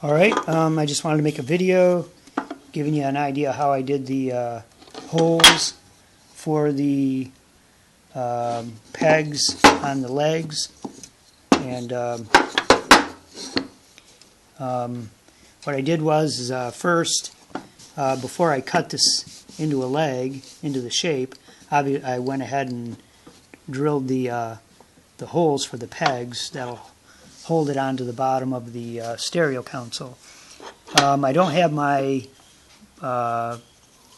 Alright, I just wanted to make a video giving you an idea how I did the holes for the pegs on the legs. And what I did was first, before I cut this into a leg, into the shape, I went ahead and drilled the holes for the pegs that'll hold it onto the bottom of the stereo console. I don't have my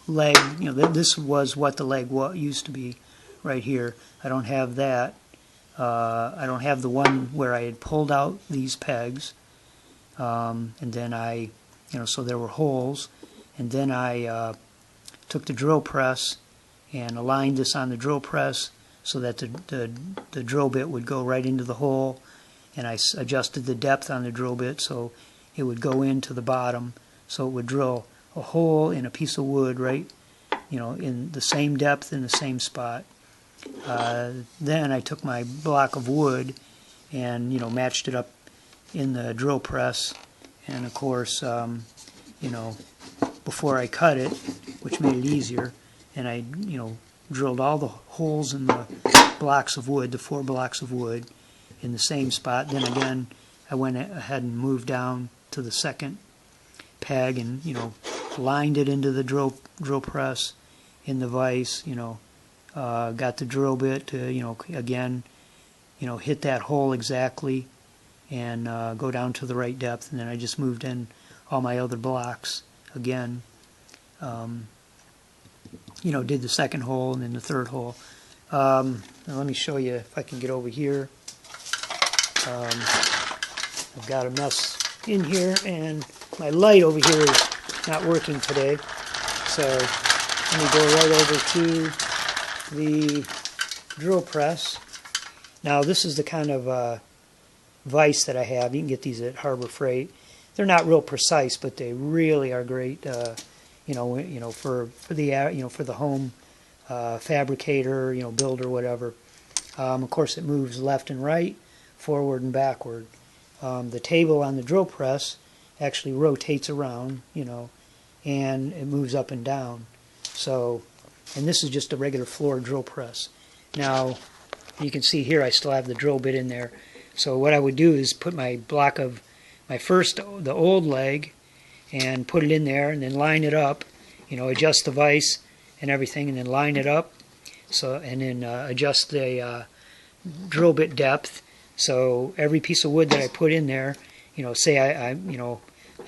leg, this was what the leg used to be right here. I don't have that. I don't have the one where I had pulled out these pegs, and then so there were holes, and then I took the drill press and aligned this on the drill press so that the drill bit would go right into the hole, and I adjusted the depth on the drill bit so it would go into the bottom, so it would drill a hole in a piece of wood right, in the same depth in the same spot. Then I took my block of wood and matched it up in the drill press, and of course before I cut it, which made it easier, and I drilled all the holes in the blocks of wood, the 4 blocks of wood, in the same spot. Then again I went ahead and moved down to the second peg and lined it into the drill press in the vise. Got the drill bit to again hit that hole exactly and go down to the right depth, and then I just moved in all my other blocks again. Did the second hole and then the third hole. Now let me show you if I can get over here. I've got a mess in here, and my light over here is not working today, so let me go right over to the drill press. Now this is the kind of vise that I have. You can get these at Harbor Freight. They're not real precise, but they really are great. For the home fabricator, builder, whatever. Of course, it moves left and right, forward and backward. The table on the drill press actually rotates around, and it moves up and down. So, and this is just a regular floor drill press. Now, you can see here I still have the drill bit in there. So what I would do is put my block of the old leg, and put it in there, and then line it up, adjust the vise and everything, and then line it up. So, and then adjust the drill bit depth. So every piece of wood that I put in there, say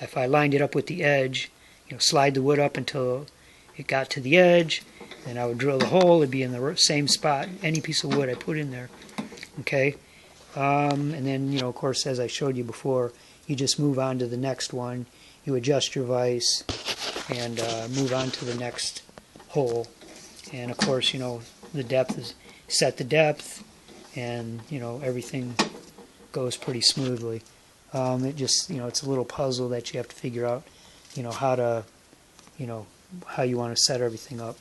if I lined it up with the edge, slide the wood up until it got to the edge, then I would drill the hole. It'd be in the same spot, any piece of wood I put in there. Okay, and then of course, as I showed you before, you just move on to the next one. You adjust your vise and move on to the next hole. And of course, the depth is set the depth, and everything goes pretty smoothly. It just it's a little puzzle that you have to figure out how you want to set everything up.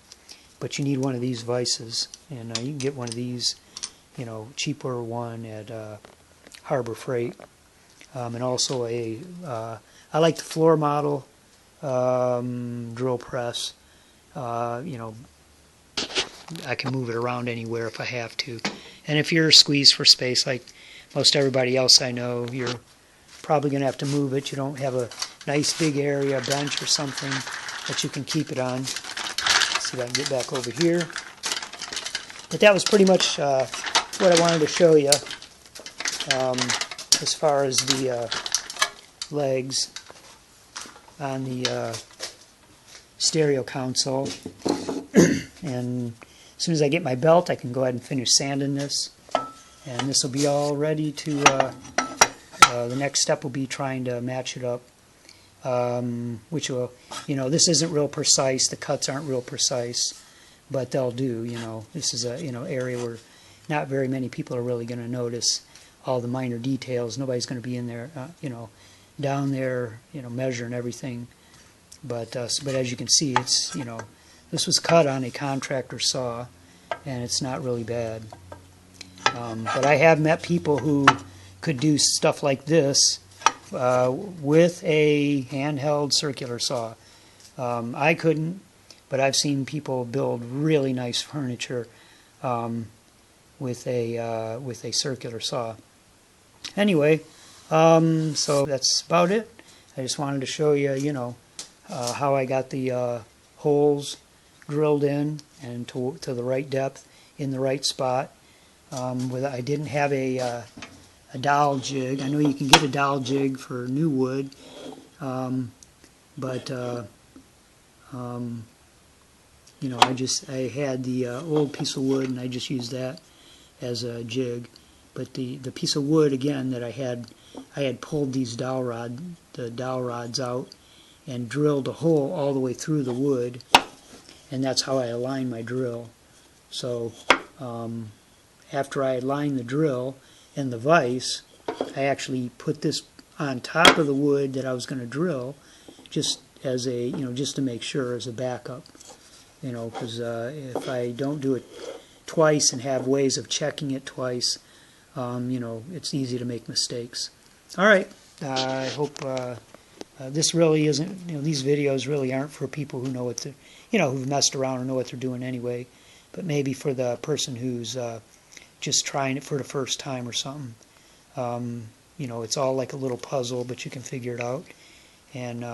But you need one of these vices, and you can get one of these cheaper one at Harbor Freight. And also I like the floor model drill press. I can move it around anywhere if I have to. And if you're squeezed for space like most everybody else I know, you're probably going to have to move it. You don't have a nice big area, bench or something that you can keep it on. Let's see if I can get back over here. But that was pretty much what I wanted to show you as far as the legs on the stereo console. And as soon as I get my belt, I can go ahead and finish sanding this, and this will be all ready to the next step will be trying to match it up, which will, this isn't real precise, the cuts aren't real precise, but they'll do. This is a area where not very many people are really going to notice all the minor details. Nobody's going to be in there down there measuring everything, but as you can see, it's this was cut on a contractor saw, and it's not really bad. But I have met people who could do stuff like this with a handheld circular saw. I couldn't, but I've seen people build really nice furniture with a circular saw. Anyway, so that's about it. I just wanted to show you, how I got the holes drilled in and to the right depth in the right spot. I didn't have a dowel jig. I know you can get a dowel jig for new wood, but I had the old piece of wood and I just used that as a jig. But the piece of wood again that I had pulled the dowel rods out and drilled a hole all the way through the wood, and that's how I aligned my drill. So after I aligned the drill and the vise, I actually put this on top of the wood that I was going to drill, just as a just to make sure, as a backup. Because if I don't do it twice and have ways of checking it twice, it's easy to make mistakes. All right, I hope this really isn't, these videos really aren't for people who know what to, who've messed around and know what they're doing anyway, but maybe for the person who's just trying it for the first time or something. It's all like a little puzzle, but you can figure it out, and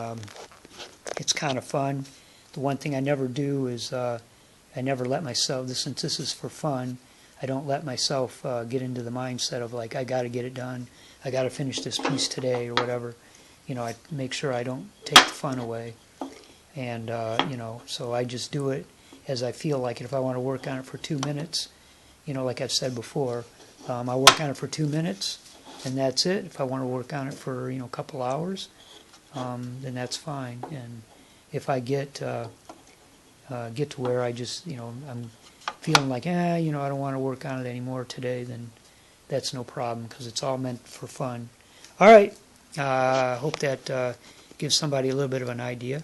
it's kind of fun. The one thing I never do is I never let myself, since this is for fun, I don't let myself get into the mindset of like, I got to get it done, I got to finish this piece today or whatever. I make sure I don't take the fun away. And, so I just do it as I feel like it. If I want to work on it for 2 minutes, like I've said before, I work on it for 2 minutes and that's it. If I want to work on it for, a couple hours, then that's fine. And if I get to where I just, I'm feeling like, I don't want to work on it anymore today, then that's no problem, because it's all meant for fun. All right, hope that gives somebody a little bit of an idea.